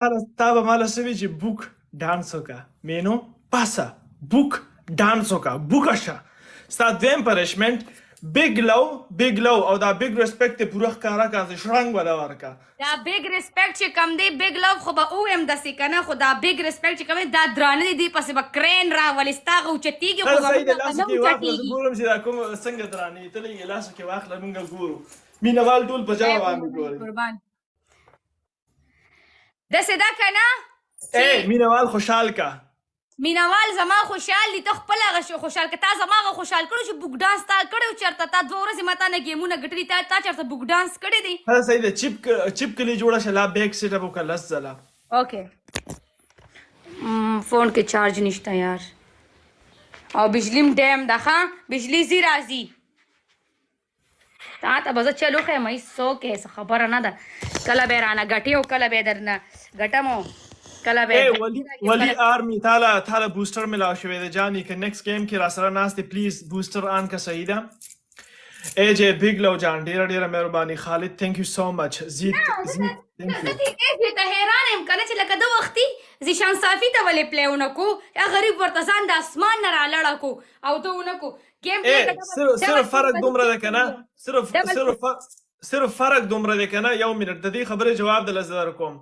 Stava male sevici book dansoka. Meno pasa book dansoka. Bookasha. Sta دویم punishment big low او دا big respect ته پوره ښکارا کا شرنګ ولا ورکا. دا بیگ ریسپیکټ چې کم دی بیگ لو خو به اویم داسې که نه خو دا بیگ ریسپیکټ چې کم دی دا درانه دی پسې به کرین راولي ستا هغه اوچتېږي خو صحیح دی لاس نه کې واخله زه اوچتېږي ګورم چې دا کوم څنګه درانه تلې لاس کې واخله موږ ګورو مینوال ټول په جواب باندې ګوري. قربان داسې ده که نه اے مینوال خوشحال کا. مینوال زما خوشحال دي ته خپل هغه شو خوشحال که تا زما هغه خوشحال کړو چې بوک ډانس تا کړی و چېرته تا 2 ورځې ما تا نه ګیمونه ګټلي تا چېرته بوک ډانس کړی دی. ها صحیح دی چپ کلی جوړه شه لا بیک سیټ اپ وکړه 10 ځله. اوکې فون کې چارج نشته یار او بجلی م ډیم ده ښه بجلی زی راځي تا ته به زه چلو ښیم هېڅوکې څه خبره نه ده کله به یې رانه ګټې او کله به یې درنه ګټم او کله به اے ولی آرمی تالا بوستر ملاو شوی دی جانی که نیکسٹ گیم کې را سره ناست دی پلیز بوستر آن کا صحیح ده. اے جے بگ لو جان ډیره ډیره مهرباني خالد تhank you so much زید thank you. زه ته حیران یم که نه چې لکه ده وختي زیشان صافي ته ولې پلی ونه کو یا غریب ورته ځان د اسمان نه رالړه کو او ده ونه کو ګیم اے صرف فرق دومره ده که نه صرف فرق دومره ده که نه یو منټ د دې خبرې جواب دله زه درکوم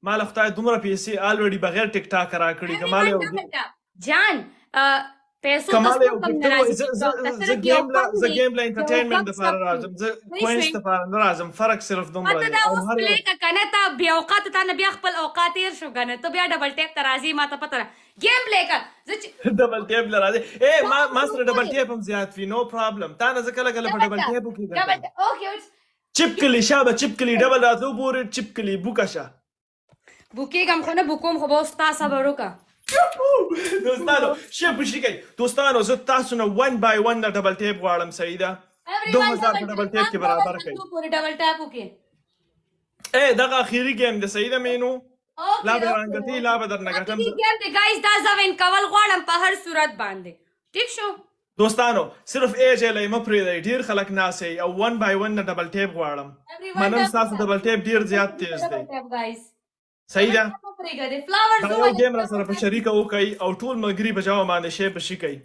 ما له خدای دومره پیسې آلریډي بغیر ټیک ټاک راکړي که ما له جان پیسو کمال یو زه ګیم له انټرټینمنټ دپاره راځم زه کوینس دپاره نه راځم فرق صرف دومره ماته دی دا اوس پلی که که نه ته بې اوقاته تا نه بیا خپل اوقات تېر شو که نه ته بیا ډبل ټیپ ته راځې ما ته پته ده ګیم پلی که زه چې ډبل ټیپ له راځي اے ما سره ډبل ټیپ هم زیات وي نو پرابلم تا نه زه کله کله په ډبل ټیپ کې چپ کلی شابه چپ کلی ډبل راځو بورې چپ کلی بوکه شه بوکېږم خو نه بوکوم خو به اوس تا صبر وکړه دوستانو شی پوښتنه کوي دوستانو زه تاسو نه 1 by 1 د ډبل ټیپ غواړم صحیح ده 2000 په ډبل ټیپ کې برابر کوي ډبل ټیپ وکړي اے دغه اخیری گیم د صحیح ده مینو لا به رنګتی لا به درنه ګټم ګیم دی ګایز دا زه وین کول غواړم په هر صورت باندې ټیک شو دوستانو صرف ایج لای م پرې ډیر خلک ناسي او 1 by 1 د ډبل ټیپ غواړم منم تاسو ډبل ټیپ ډیر زیات تیز دی صحیح ده دا یو گیم را سره په شریکه وکړئ او ټول ملګري په جواب باندې شی په شي کوي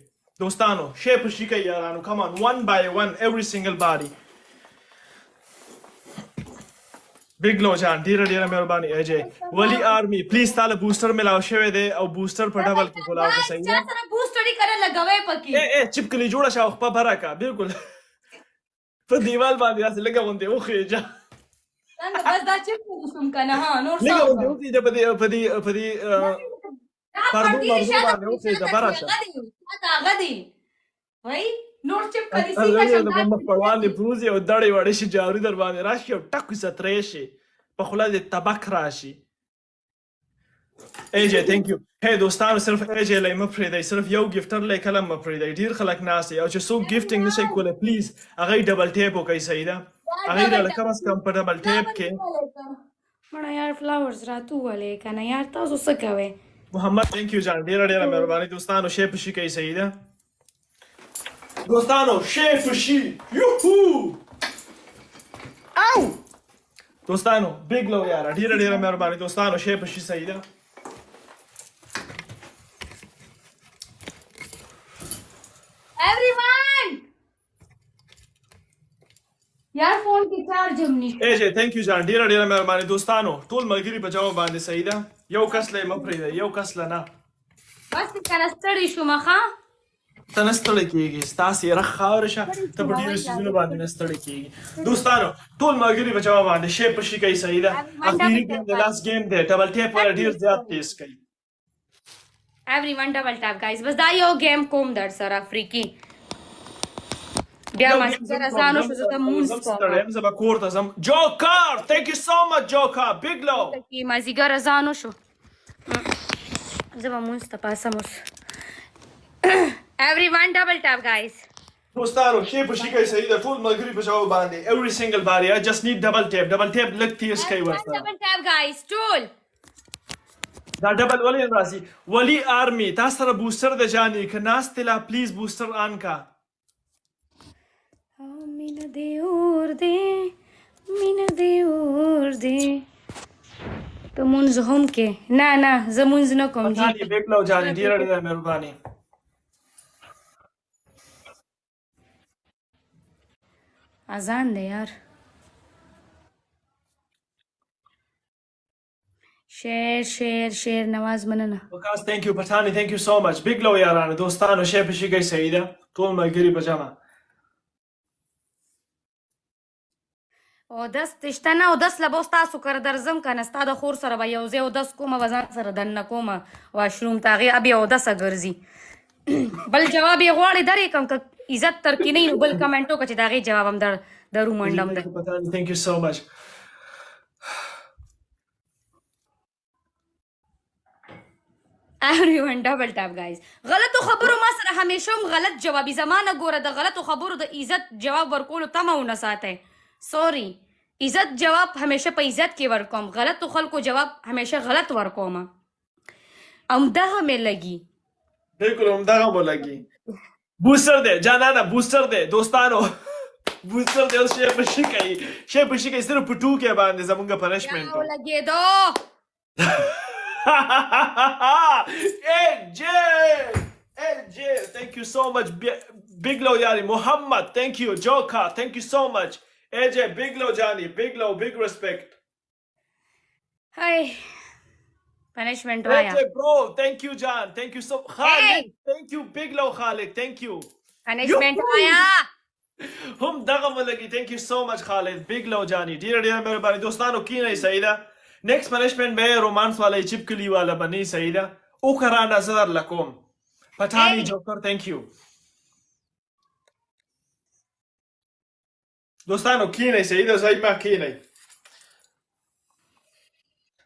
دوستانو شی په شي کوي یارانو کم on 1 by 1 every single body بگ لو جان ډیره ډیره مهرباني ایجه ولی آرمی پلیز تاله بوستر ملاو شوی دی او بوستر په ډبل کې کولاو کې صحیح ده سره بوستر یې کړه لګوي پکې اے چپکلی جوړه شاو خپل برکا بالکل په دیوال باندې راځي لګه غونډه وخېجه څنګه بس دا چپ کوم کنه ها نور لګه غونډه وخېجه په دې پردو مرزو باندې وخېجه براشه دا غدي وای نور چپ کړی سي دا په پروانې پروزي او دړې وړې شي جارو در باندې راشي او ټکو سترې شي په خله دې تبک راشي ایجه ثانک یو هی دوستانو صرف ایجه لای م پرې دی صرف یو گیفټر لای کلم م پرې دی ډیر خلک ناسي او چې څوک گیفټینګ نشي کوله پلیز هغه ډبل ټیپ وکړئ صحیح ده هغه ډبل کم از کم په ډبل ټیپ کې مړه یار فلاورز راتو ولې کنه یار تاسو څه کوئ محمد ثانک یو جان ډیره ډیره مهرباني دوستانو شی په شي کوي صحیح ده دوستانو شی په شي یوهو او دوستانو بگ لو یار ډیره ډیره مهرباني دوستانو شی په شي صحیح ده everyone یار فون کې چارج هم نشته ایجه ثانک یو جان ډیره ډیره مهرباني دوستانو ټول ملګري په جواب باندې صحیح ده یو کس لای م پرې یو کس لنه بس کنه ستړي شوم ښه ته نه ستړی کېږي ستاسې یره خاوره شه ته په ډېرو څیزونو باندې نه ستړی کېږي دوستانو ټول ملګري په جواب باندې شی په شي کوي صحیح ده اخري ګیم د لاست ګیم دی ډبل ټیپ والا ډېر زیات تیز کوي everyone double tap guys بس دا یو گیم کوم در سره فریکی بیا ما سره ځانو شو زه ته مونږ کوم زه به کور ته ځم جوکر thank you so much جوکر big low کی ما زیګر ځانو شو زه به مونږ ته پاسم اوس everyone double tap guys دوستانو شی په شي کوي صحیح ده ټول ملګري په جواب باندې every single body I just need double tap لږ تیز کوي ورسره double tap guys ټول دا ډبل ولې راځي ولی آرمی تا سره بوستر د جانی که ناست لا پلیز بوستر آن کا مینه دې اور دې ته مونځ هم کې نه نه زه مونځ نه کوم جی پټانی بیگ لو جاني ډیره ډیره مهرباني اذان دی یار شیر نواز مننه وکاس ثانک یو پټانی ثانک یو سو مچ بیگ لو یارانو دوستانو شی په شي کوي صحیح ده ټول ملګری په جمع اودس تشته نه اودس له به ستاسو کره درځم که نه ستا د خور سره به یو ځای اودس کومه به ځان سره دننه کومه واشروم ته هغې بیا اودسه ګرځي بل جواب یې غواړې درې کړم که عزت ترکې نه وي نو بل کمنټ وکړه چې د هغې جواب هم درو منډم دی پټانی ثانک یو سو مچ everyone double tap guys غلطو خبرو ما سره همیشه هم غلط جوابي زمانه ګوره د غلطو خبرو د عزت جواب ورکولو تمه ونه ساتئ سوري عزت جواب همیشه په عزت کې ورکوم غلطو خلکو جواب همیشه غلط ورکوم همدغه مې لګي بالکل همدغه مو لګي بوستر دی جانانه بوستر دی دوستانو بوستر دی اوس شی په شي کوي صرف په ټوکې باندې زمونږ پنشمنټ لګېدو AJ, thank you so much. Big Low Yari, Muhammad, thank you. Joka, thank you so much. AJ, Big Low Jani, Big Low, big respect. Hi. Punishment waya. AJ, bro, thank you, Jan. Thank you so much. Khalid, thank you. Big Low Khalid, thank you. Punishment waya. Hum daga malagi, thank you so much, Khalid. Big Low Jani. Dear, mere bari dostano ki nahi sahi da. نیکسٹ پنشمنٹ میں رومانس والا چپکلی والا بنی سعیدہ او کرا نظر لکم پٹھانی جوکر تھینک یو دوستانو کی نہیں سعیدہ صحیح میں کی نہیں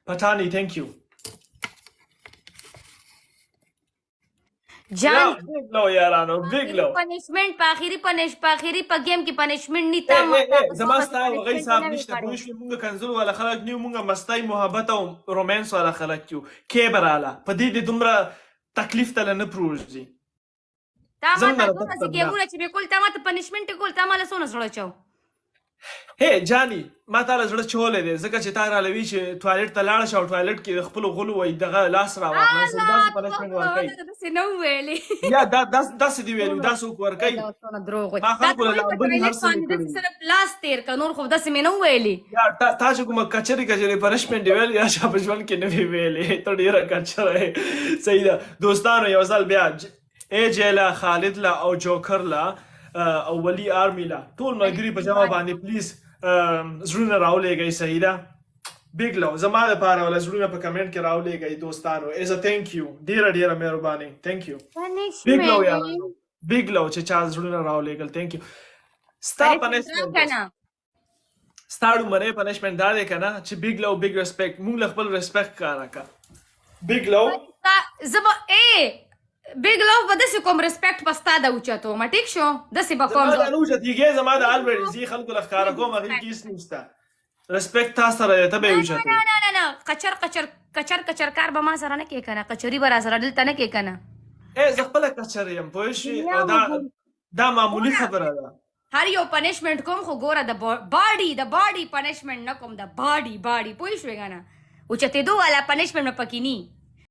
پٹھانی تھینک یو جان بگ لو یارانو بگ لو پنشمنٹ په اخیری په گیم کې پنشمنٹ نه تا زماستا غي صاحب نشته بوش مونږ کنزل ولا خلک نیو مونږ مستای محبت او رومانس ولا خلک کیو کیبر اعلی په دې دومره تکلیف تل نه پروژي تا ما ته چې ګمونه چې به کول تا ما ته پنشمنٹ کول تا ما له سونه سره چاو هي جاني ما تعالی زړه چولې دي ځکه چې تا را لوي چې ټوایلټ ته لاړ شو ټوایلټ کې خپل غلو وای دغه لاس را واخله داسې پنشمنټ ورکړي داسې نه ویلې یا داسې دی ویلو داسې ورکړي دروغ وي ما خلکو له بل هر څه صرف لاس تیر ک نور خو داسې مې نه ویلې یا تاسو کوم کچري پنشمنټ دی ویل یا شابه ژوند کې نه وی ویلې ته ډیره کچره صحیح ده دوستانو یو ځل بیا AJ لا خالد لا او جوکر لا او ولی آرمی لا ټول ملګري په جمع باندې پلیز زړونه راولېږئ صحیح ده بیگ لو زما لپاره ولا زړونه په کمنټ کې راولېږئ دوستانو ایز ا ثانک یو ډیره ډیره مهرباني ثانک یو بیگ لو یارانو بیگ لو چې چا زړونه راولېږل ثانک یو ستا پنشمنټ ستاړو مری پنشمنټ دا دی کنه چې بیگ لو بیگ ریسپیکټ مونږ خپل ریسپیکټ کار کا بیگ لو زما بیگ لو په داسې کوم ریسپیکټ پستا دا اوچتو ما ټیک شو داسې به کوم زما نه اوچتېږي زما د الریډي زی خلکو له ښکاره کوم هغې کې هېڅ نشته ریسپیکټ تا سره دی ته به یې اوچتې نه کچر کار به ما سره نه کې که نه کچري به را سره دلته نه کې که نه زه خپله کچر یم پوه شوې دا معمولي خبره ده هر یو پنشمنٹ کوم خو ګوره د باډي پنشمنٹ نه کوم د باډي پوه شوې که نه اوچتېدو والا پنشمنٹ مې پکې ني